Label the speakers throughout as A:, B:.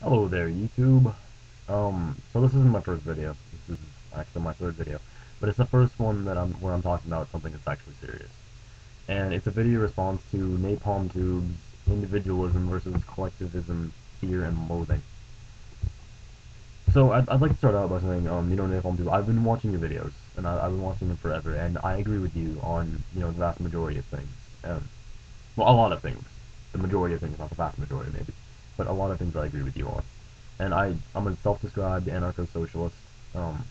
A: Hello there, YouTube. So this isn't my first video. This is actually my third video, but it's the first one that I'm talking about something that's actually serious. And it's a video response to Napalm Tube's Individualism versus Collectivism, Fear and Loathing. So I'd like to start out by saying, Napalm Tube, I've been watching your videos, and I've been watching them forever, and I agree with you on, the vast majority of things. Well, a lot of things. The majority of things, not the vast majority, maybe. But a lot of things I agree with you on. And I'm a self-described anarcho-socialist. Um,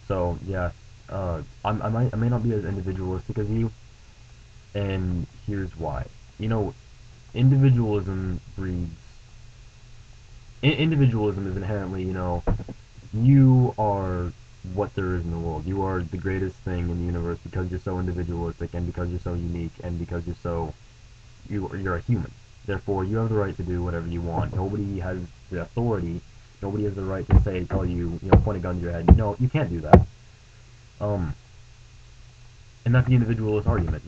A: so yeah, I may not be as individualistic as you, and here's why. You know, individualism breeds. Individualism is inherently, you are what there is in the world. You are the greatest thing in the universe because you're so individualistic and because you're so unique and because you're a human. Therefore, you have the right to do whatever you want. Nobody has the authority. Nobody has the right to tell you, point a gun to your head. No, you can't do that. Um, and that's the individualist argument.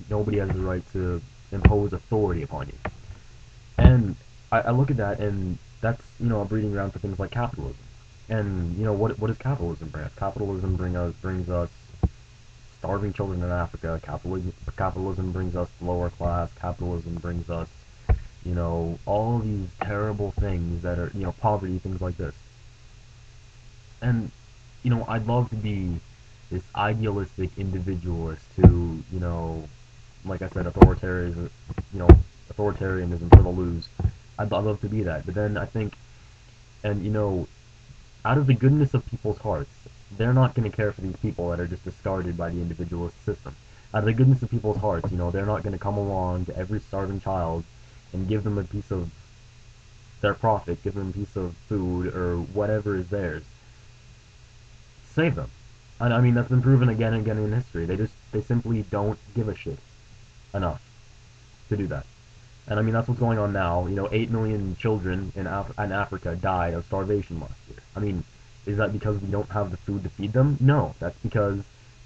A: Nobody has the right to impose authority upon you. And I look at that, and that's a breeding ground for things like capitalism. And what does capitalism bring us? Capitalism brings us starving children in Africa. Capitalism brings us lower class. Capitalism brings us all of these terrible things that are, poverty, things like this. And, I'd love to be this idealistic individualist who, like I said, authoritarianism for the lose. I'd love to be that. But then I think, and, out of the goodness of people's hearts, they're not going to care for these people that are just discarded by the individualist system. Out of the goodness of people's hearts, they're not going to come along to every starving child and give them a piece of their profit, give them a piece of food or whatever is theirs. Save them. And I mean, that's been proven again and again in history. They simply don't give a shit enough to do that. And I mean, that's what's going on now. 8 million children in Africa died of starvation last year. I mean, is that because we don't have the food to feed them? No, that's because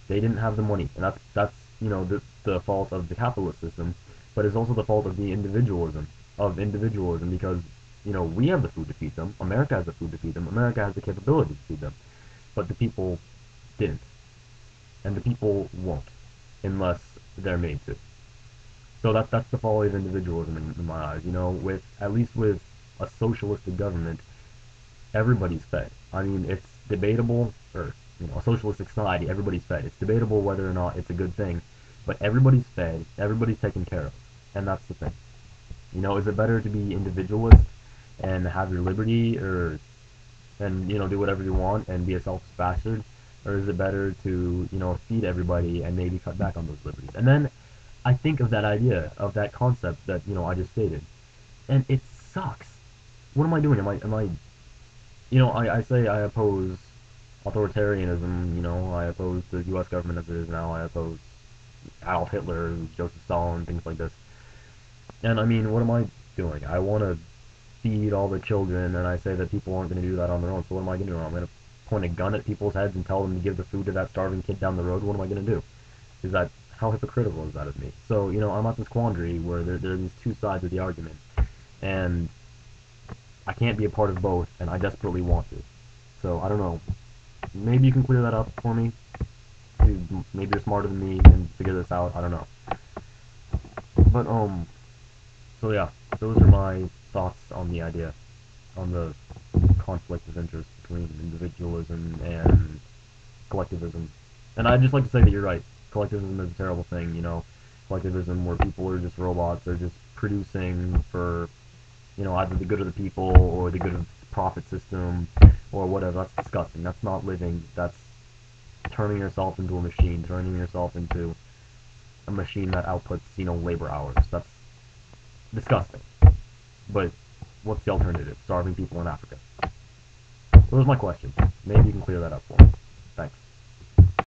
A: they didn't have the money, and that's the fault of the capitalist system, but it's also the fault of the individualism because we have the food to feed them. America has the food to feed them. America has the capability to feed them, but the people didn't, and the people won't unless they're made to. So that's the folly of individualism in my eyes. With at least with a socialistic government, everybody's fed. I mean, it's debatable, or a socialistic society, everybody's fed. It's debatable whether or not it's a good thing, but everybody's fed, everybody's taken care of, and that's the thing. Is it better to be individualist and have your liberty, and do whatever you want and be a selfish bastard, or is it better to feed everybody and maybe cut back on those liberties? And then I think of that idea, of that concept that I just stated, and it sucks. What am I doing? I say I oppose authoritarianism. I oppose the U.S. government as it is now. I oppose Adolf Hitler, Joseph Stalin, things like this. And I mean, what am I doing? I want to feed all the children, and I say that people aren't going to do that on their own. So what am I going to do? I'm going to point a gun at people's heads and tell them to give the food to that starving kid down the road. What am I going to do? Is that how hypocritical is that of me? So I'm at this quandary where there are these two sides of the argument, and I can't be a part of both, and I desperately want to. So I don't know. Maybe you can clear that up for me. Maybe you're smarter than me and figure this out. I don't know. But so yeah, those are my thoughts on the idea, on the conflict of interest between individualism and collectivism. And I'd just like to say that you're right. Collectivism is a terrible thing, collectivism where people are just robots, they're just producing for, either the good of the people or the good of the profit system or whatever. That's disgusting. That's not living. That's turning yourself into a machine, turning yourself into a machine that outputs, labor hours. That's disgusting. But what's the alternative? Starving people in Africa. So that's my question. Maybe you can clear that up for me.